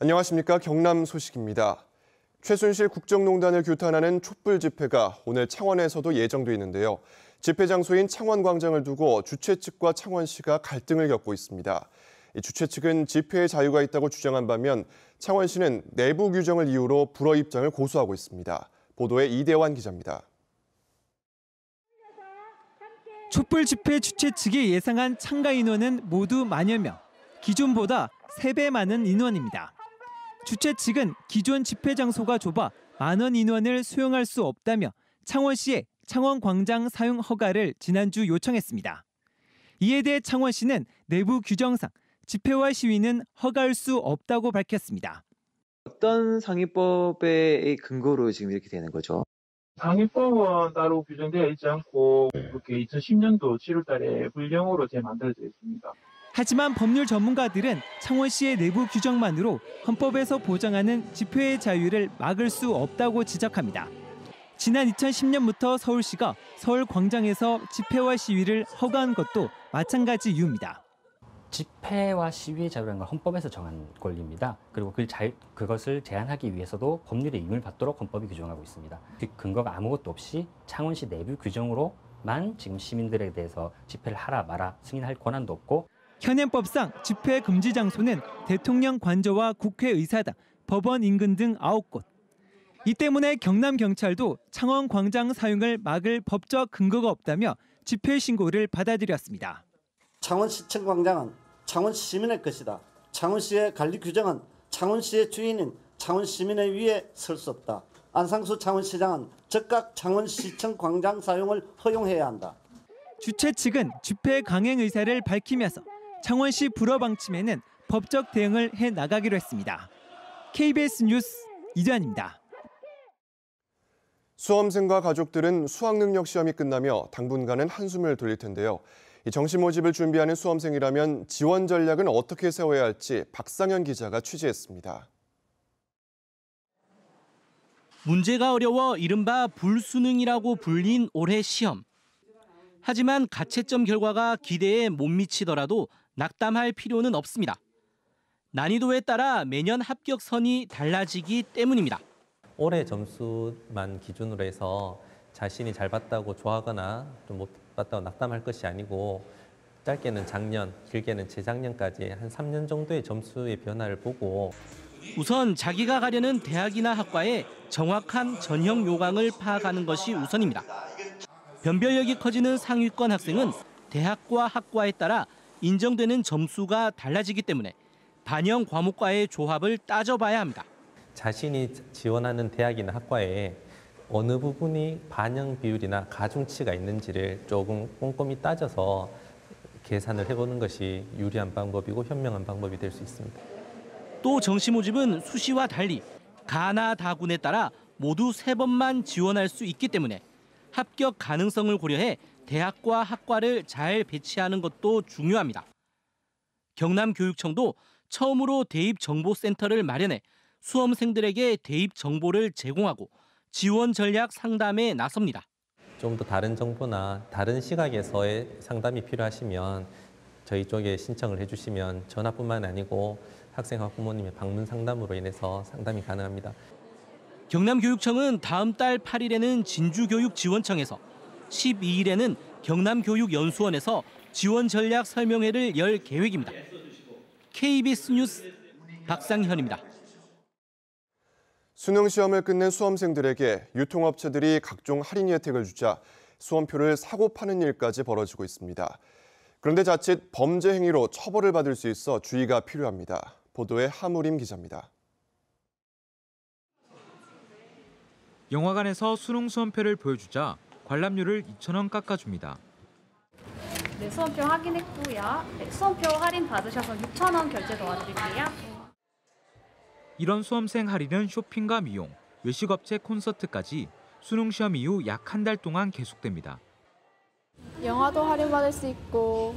안녕하십니까. 경남 소식입니다. 최순실 국정농단을 규탄하는 촛불 집회가 오늘 창원에서도 예정돼 있는데요. 집회 장소인 창원광장을 두고 주최 측과 창원시가 갈등을 겪고 있습니다. 주최 측은 집회의 자유가 있다고 주장한 반면 창원시는 내부 규정을 이유로 불허 입장을 고수하고 있습니다. 보도에 이대환 기자입니다. 촛불 집회 주최 측이 예상한 참가 인원은 모두 10,000여 명, 기존보다 3배 많은 인원입니다. 주최 측은 기존 집회 장소가 좁아 많은 인원을 수용할 수 없다며 창원시에 창원광장 사용 허가를 지난주 요청했습니다. 이에 대해 창원시는 내부 규정상 집회와 시위는 허가할 수 없다고 밝혔습니다. 어떤 상위법의 근거로 지금 이렇게 되는 거죠? 상위법은 따로 규정되어 있지 않고 그렇게 2010년도 7월 달에 불령으로 재만들어져 있습니다. 하지만 법률 전문가들은 창원시의 내부 규정만으로 헌법에서 보장하는 집회의 자유를 막을 수 없다고 지적합니다. 지난 2010년부터 서울시가 서울 광장에서 집회와 시위를 허가한 것도 마찬가지 이유입니다. 집회와 시위의 자유라는 건 헌법에서 정한 권리입니다. 그리고 그것을 제한하기 위해서도 법률의 임을 받도록 헌법이 규정하고 있습니다. 그 근거가 아무것도 없이 창원시 내부 규정으로만 지금 시민들에 대해서 집회를 하라 마라 승인할 권한도 없고, 현행법상 집회 금지 장소는 대통령 관저와 국회의사당, 법원 인근 등 9곳. 이 때문에 경남경찰도 창원광장 사용을 막을 법적 근거가 없다며 집회 신고를 받아들였습니다. 창원시청 광장은 창원시 시민의 것이다. 창원시의 관리 규정은 창원시의 주인인 창원시민의 위에 설 수 없다. 안상수 창원시장은 즉각 창원시청 광장 사용을 허용해야 한다. 주최 측은 집회 강행 의사를 밝히면서 창원시 불허 방침에는 법적 대응을 해 나가기로 했습니다. KBS 뉴스 이대환입니다. 수험생과 가족들은 수학능력 시험이 끝나며 당분간은 한숨을 돌릴 텐데요. 정시 모집을 준비하는 수험생이라면 지원 전략은 어떻게 세워야 할지 박상현 기자가 취재했습니다. 문제가 어려워 이른바 불수능이라고 불린 올해 시험. 하지만 가채점 결과가 기대에 못 미치더라도 낙담할 필요는 없습니다. 난이도에 따라 매년 합격선이 달라지기 때문입니다. 올해 점수만 기준으로 해서 자신이 잘 봤다고 좋아하거나 좀 못 봤다고 낙담할 것이 아니고, 짧게는 작년, 길게는 재작년까지 한 3년 정도의 점수의 변화를 보고 우선 자기가 가려는 대학이나 학과의 정확한 전형 요강을 파악하는 것이 우선입니다. 변별력이 커지는 상위권 학생은 대학과 학과에 따라 인정되는 점수가 달라지기 때문에 반영 과목과의 조합을 따져봐야 합니다. 자신이 지원하는 대학이나 학과에 어느 부분이 반영 비율이나 가중치가 있는지를 조금 꼼꼼히 따져서 계산을 해보는 것이 유리한 방법이고 현명한 방법이 될 수 있습니다. 또 정시 모집은 수시와 달리 가나 다군에 따라 모두 3번만 지원할 수 있기 때문에 합격 가능성을 고려해 대학과 학과를 잘 배치하는 것도 중요합니다. 경남교육청도 처음으로 대입정보센터를 마련해 수험생들에게 대입 정보를 제공하고 지원 전략 상담에 나섭니다. 좀 더 다른 정보나 다른 시각에서의 상담이 필요하시면 저희 쪽에 신청을 해주시면 전화뿐만 아니고 학생과 부모님의 방문 상담으로 인해서 상담이 가능합니다. 경남교육청은 다음 달 8일에는 진주교육지원청에서 12일에는 경남교육연수원에서 지원 전략 설명회를 열 계획입니다. KBS 뉴스 박상현입니다. 수능 시험을 끝낸 수험생들에게 유통업체들이 각종 할인 혜택을 주자 수험표를 사고 파는 일까지 벌어지고 있습니다. 그런데 자칫 범죄 행위로 처벌을 받을 수 있어 주의가 필요합니다. 보도에 하무림 기자입니다. 영화관에서 수능 수험표를 보여주자 관람료를 2,000원 깎아줍니다. 네, 수험표 확인했고요. 네, 수험표 할인 받으셔서 6,000원 결제 도와드릴게요. 이런 수험생 할인은 쇼핑과 미용, 외식업체 콘서트까지 수능 시험 이후 약 한 달 동안 계속됩니다. 영화도 할인받을 수 있고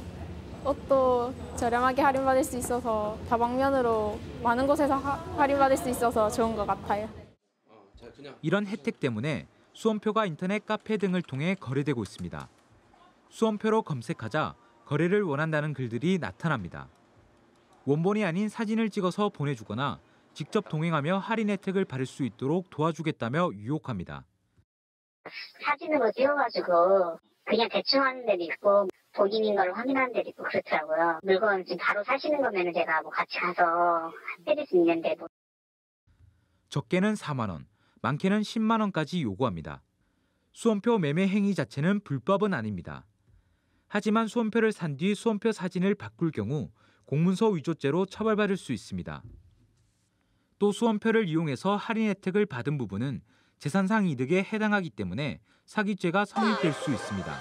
옷도 저렴하게 할인받을 수 있어서 다방면으로 많은 곳에서 할인받을 수 있어서 좋은 것 같아요. 이런 혜택 때문에 수험표가 인터넷 카페 등을 통해 거래되고 있습니다. 수험표로 검색하자 거래를 원한다는 글들이 나타납니다. 원본이 아닌 사진을 찍어서 보내주거나 직접 동행하며 할인 혜택을 받을 수 있도록 도와주겠다며 유혹합니다. 사진으로 찍어가지고 그냥 대충 하는 데도 있고 본인인 걸 확인하는 데도 있고 그렇더라고요. 물건 지금 바로 사시는 거면 제가 뭐 같이 가서 해드릴 수 있는데 뭐. 적게는 4만 원, 많게는 10만 원까지 요구합니다. 수험표 매매 행위 자체는 불법은 아닙니다. 하지만 수험표를 산 뒤 수험표 사진을 바꿀 경우 공문서 위조죄로 처벌받을 수 있습니다. 또 수험표를 이용해서 할인 혜택을 받은 부분은 재산상 이득에 해당하기 때문에 사기죄가 성립될 수 있습니다.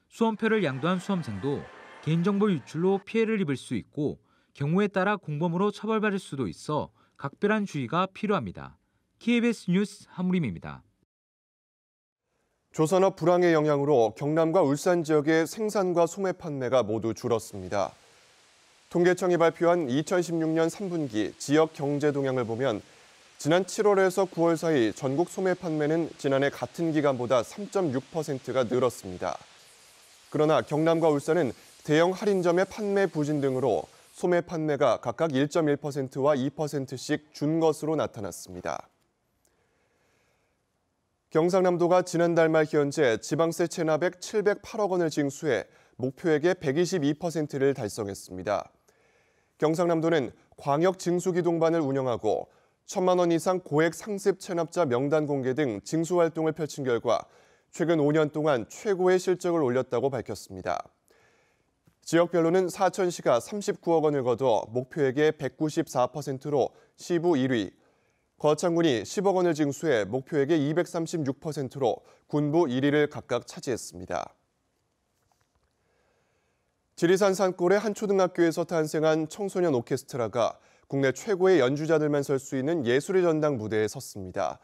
수험표를 양도한 수험생도 개인정보 유출로 피해를 입을 수 있고 경우에 따라 공범으로 처벌받을 수도 있어 각별한 주의가 필요합니다. KBS 뉴스 한무림입니다. 조선업 불황의 영향으로 경남과 울산 지역의 생산과 소매 판매가 모두 줄었습니다. 통계청이 발표한 2016년 3분기 지역 경제 동향을 보면 지난 7월에서 9월 사이 전국 소매 판매는 지난해 같은 기간보다 3.6%가 늘었습니다. 그러나 경남과 울산은 대형 할인점의 판매 부진 등으로 소매 판매가 각각 1.1%와 2%씩 준 것으로 나타났습니다. 경상남도가 지난달 말 현재 지방세 체납액 708억 원을 징수해 목표액의 122%를 달성했습니다. 경상남도는 광역 징수기 동반을 운영하고 1,000만 원 이상 고액 상습 체납자 명단 공개 등 징수 활동을 펼친 결과 최근 5년 동안 최고의 실적을 올렸다고 밝혔습니다. 지역별로는 사천시가 39억 원을 거둬 목표액의 194%로 시부 1위, 거창군이 10억 원을 징수해 목표액의 236%로 군부 1위를 각각 차지했습니다. 지리산 산골의 한 초등학교에서 탄생한 청소년 오케스트라가 국내 최고의 연주자들만 설 수 있는 예술의 전당 무대에 섰습니다.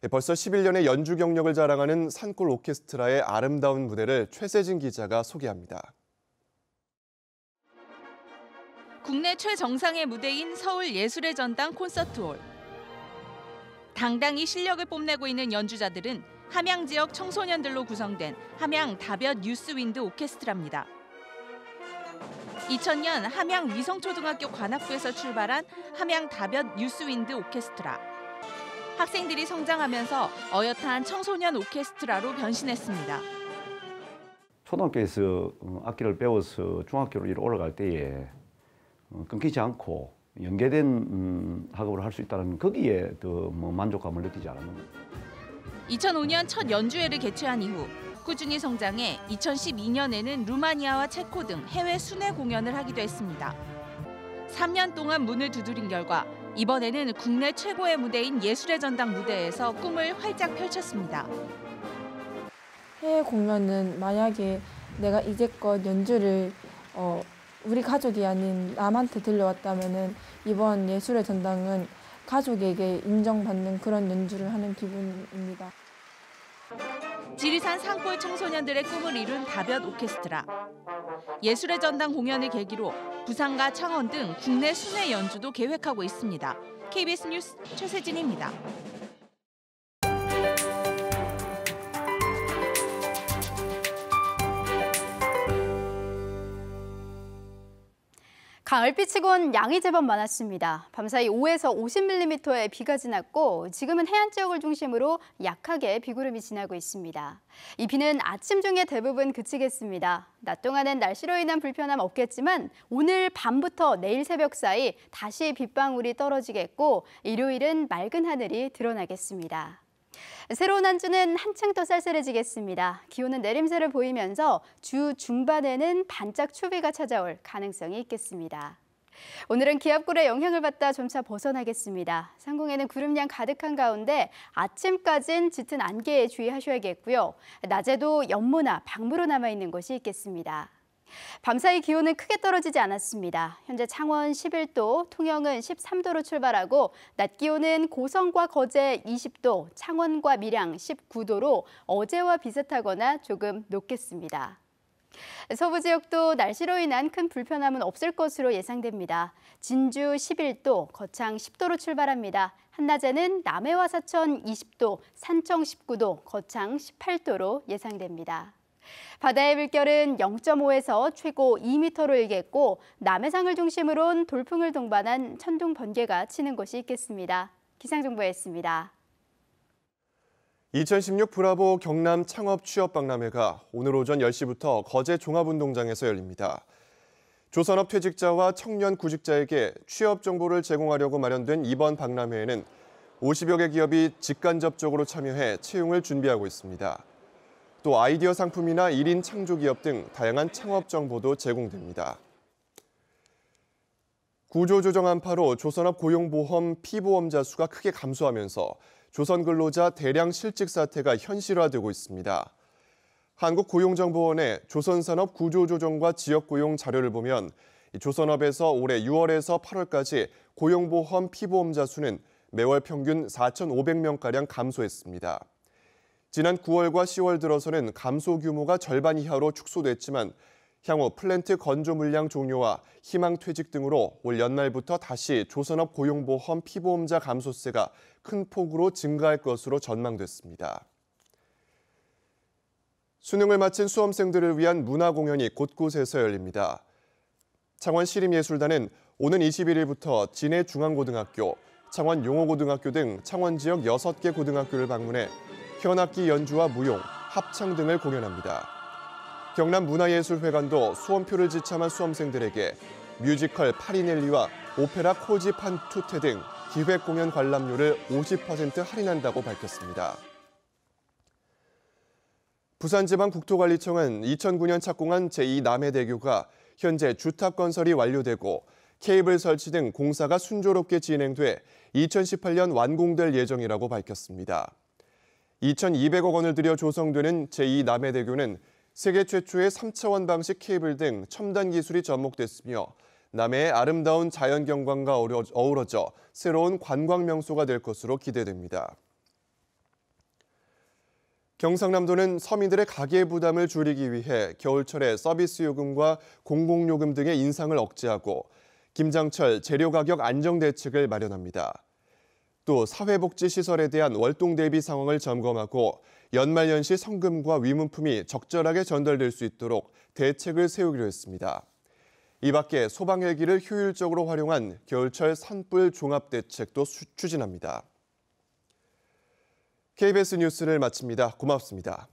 벌써 11년의 연주 경력을 자랑하는 산골 오케스트라의 아름다운 무대를 최세진 기자가 소개합니다. 국내 최정상의 무대인 서울 예술의 전당 콘서트홀. 당당히 실력을 뽐내고 있는 연주자들은 함양 지역 청소년들로 구성된 함양 다볕 뉴스윈드 오케스트라입니다. 2000년 함양 위성초등학교 관악부에서 출발한 함양 다볕 뉴스윈드 오케스트라. 학생들이 성장하면서 어엿한 청소년 오케스트라로 변신했습니다. 초등학교에서 악기를 배워서 중학교로 올라갈 때에 끊기지 않고 연계된 학업을 할 수 있다는 거기에 더 만족감을 느끼지 않았는가. 2005년 첫 연주회를 개최한 이후 꾸준히 성장해 2012년에는 루마니아와 체코 등 해외 순회 공연을 하기도 했습니다. 3년 동안 문을 두드린 결과 이번에는 국내 최고의 무대인 예술의 전당 무대에서 꿈을 활짝 펼쳤습니다. 해외 공연은 만약에 내가 이제껏 연주를 우리 가족이 아닌 남한테 들려왔다면은 이번 예술의 전당은 가족에게 인정받는 그런 연주를 하는 기분입니다. 지리산 산골 청소년들의 꿈을 이룬 다볕 오케스트라. 예술의 전당 공연을 계기로 부산과 창원 등 국내 순회 연주도 계획하고 있습니다. KBS 뉴스 최세진입니다. 가을비치곤 양이 제법 많았습니다. 밤사이 5에서 50mm의 비가 지났고 지금은 해안 지역을 중심으로 약하게 비구름이 지나고 있습니다. 이 비는 아침 중에 대부분 그치겠습니다. 낮 동안은 날씨로 인한 불편함 없겠지만 오늘 밤부터 내일 새벽 사이 다시 빗방울이 떨어지겠고 일요일은 맑은 하늘이 드러나겠습니다. 새로운 한 주는 한층 더 쌀쌀해지겠습니다. 기온은 내림세를 보이면서 주 중반에는 반짝 추위가 찾아올 가능성이 있겠습니다. 오늘은 기압골의 영향을 받다 점차 벗어나겠습니다. 상공에는 구름량 가득한 가운데 아침까진 짙은 안개에 주의하셔야겠고요. 낮에도 연모나 방무로 남아있는 곳이 있겠습니다. 밤사이 기온은 크게 떨어지지 않았습니다. 현재 창원 11도, 통영은 13도로 출발하고 낮 기온은 고성과 거제 20도, 창원과 밀양 19도로 어제와 비슷하거나 조금 높겠습니다. 서부 지역도 날씨로 인한 큰 불편함은 없을 것으로 예상됩니다. 진주 11도, 거창 10도로 출발합니다. 한낮에는 남해와 사천 20도, 산청 19도, 거창 18도로 예상됩니다. 바다의 물결은 0.5에서 최고 2m로 일겠고 남해상을 중심으로 돌풍을 동반한 천둥 번개가 치는 곳이 있겠습니다. 기상정보였습니다. 2016 브라보 경남 창업 취업 박람회가 오늘 오전 10시부터 거제 종합운동장에서 열립니다. 조선업 퇴직자와 청년 구직자에게 취업 정보를 제공하려고 마련된 이번 박람회에는 50여 개 기업이 직간접적으로 참여해 채용을 준비하고 있습니다. 또 아이디어 상품이나 1인 창조기업 등 다양한 창업 정보도 제공됩니다. 구조조정 한파로 조선업 고용보험 피보험자 수가 크게 감소하면서 조선 근로자 대량 실직 사태가 현실화되고 있습니다. 한국고용정보원의 조선산업 구조조정과 지역고용 자료를 보면 조선업에서 올해 6월에서 8월까지 고용보험 피보험자 수는 매월 평균 4,500명가량 감소했습니다. 지난 9월과 10월 들어서는 감소 규모가 절반 이하로 축소됐지만 향후 플랜트 건조 물량 종료와 희망 퇴직 등으로 올 연말부터 다시 조선업 고용보험 피보험자 감소세가 큰 폭으로 증가할 것으로 전망됐습니다. 수능을 마친 수험생들을 위한 문화공연이 곳곳에서 열립니다. 창원시립예술단은 오는 21일부터 진해중앙고등학교, 창원용호고등학교 등 창원 지역 6개 고등학교를 방문해 현악기 연주와 무용, 합창 등을 공연합니다. 경남문화예술회관도 수험표를 지참한 수험생들에게 뮤지컬 파리넬리와 오페라 코지 판 투테 등 기획 공연 관람료를 50% 할인한다고 밝혔습니다. 부산지방국토관리청은 2009년 착공한 제2남해대교가 현재 주탑 건설이 완료되고 케이블 설치 등 공사가 순조롭게 진행돼 2018년 완공될 예정이라고 밝혔습니다. 2,200억 원을 들여 조성되는 제2남해대교는 세계 최초의 3차원 방식 케이블 등 첨단 기술이 접목됐으며 남해의 아름다운 자연경관과 어우러져 새로운 관광 명소가 될 것으로 기대됩니다. 경상남도는 서민들의 가계 부담을 줄이기 위해 겨울철에 서비스 요금과 공공요금 등의 인상을 억제하고 김장철 재료가격 안정 대책을 마련합니다. 또 사회복지시설에 대한 월동 대비 상황을 점검하고 연말연시 성금과 위문품이 적절하게 전달될 수 있도록 대책을 세우기로 했습니다. 이 밖에 소방헬기를 효율적으로 활용한 겨울철 산불 종합대책도 추진합니다. KBS 뉴스를 마칩니다. 고맙습니다.